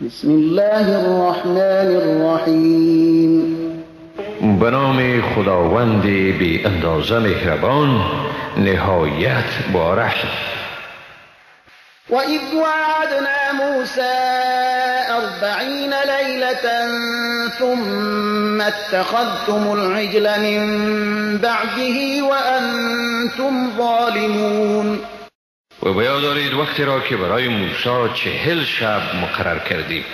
بسم الله الرحمن الرحیم. به نام خداوند بی اندازه مهربان نهایت بارحم. وَإِذْ وَعَدْنَا مُوسَى 40 لَيْلَةً ثُمَّ اتَّخَذْتُمُ الْعِجْلَ مِنْ بَعْدِهِ وَأَنْتُمْ ظَالِمُونَ. و بیاد دارید وقتی را که برای موسی 40 شب مقرر کردیم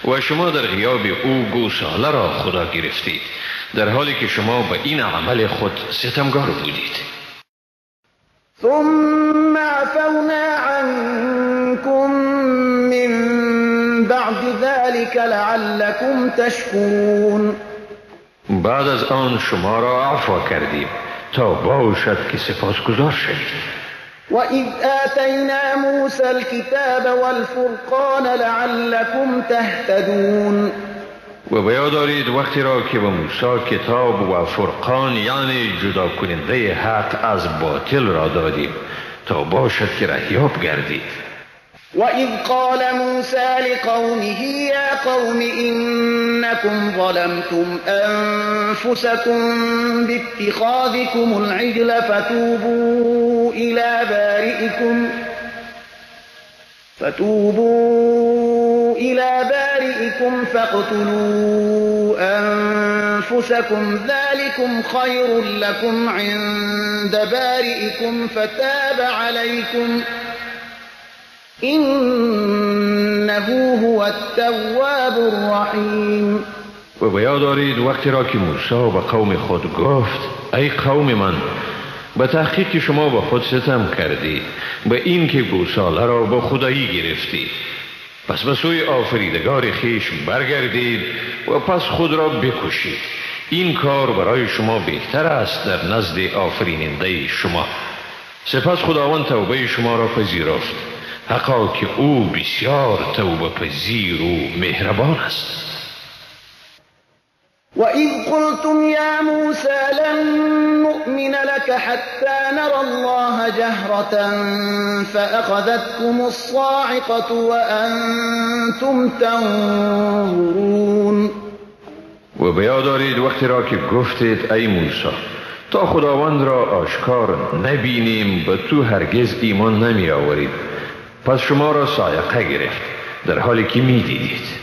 و شما در غیاب او گوساله را خدا گرفتید، در حالی که شما به این عمل خود ستمگار بودید. ثم عفونا عنكم من بعد ذلك لعلكم تشكرون. بعد از آن شما را عفو کردیم تا باشد که سپاسگزار شوید. وَإِذْ آتَيْنَا مُوسَى الْكِتَابَ وَالْفُرْقَانَ لَعَلَّكُمْ تَهْتَدُونَ. و بیاد دارید وقتی را که به موسی کتاب و فرقان یعنی جدا کننده حق از باطل را دادیم تا باشد که رهیاب گردید. وَإِذْ قَالَ مُوسَى لِقَوْمِهِ يَا قَوْمِ إِنَّكُمْ ظَلَمْتُمْ أَنفُسَكُمْ بِاتِّخَاذِكُمُ الْعِجْلَ فَتُوبُوا إِلَى بَارِئِكُمْ فَاقْتُلُوا أَنفُسَكُمْ ذَلِكُمْ خَيْرٌ لَكُمْ عِندَ بَارِئِكُمْ فَتَابَ عَلَيْكُمْ إِنَّهُ هُوَ التَّوَّابُ الرَّحِيمُ. و بیاد دارید وقتی را که موسی به قوم خود گفت ای قوم من، به تحقیق شما به خود ستم کردید به این که گوساله را با خدایی گرفتید، پس به سوی آفریدگار خیش برگردید و پس خود را بکشید. این کار برای شما بهتر است در نزد آفریننده شما. سپس خداوند توبه شما را پذیرفت، حقا که او بسیار توبه پذیر و مهربان است. وَإِذْ قُلْتُمْ يَا مُوسَى لَن نُّؤْمِنَ لَكَ حَتَّى نَرَى اللَّهَ جَهْرَةً فَأَخَذَتْكُمُ الصَّاعِقَةُ وَأَنْتُمْ تَنظُرُونَ. و بیاد دارید وقتی را که گفتید ای موسی تا خداوند را آشکار نبینیم به تو هرگز ایمان نمی آورید، پس شما را صاعقه گرفت در حالی که می دیدید.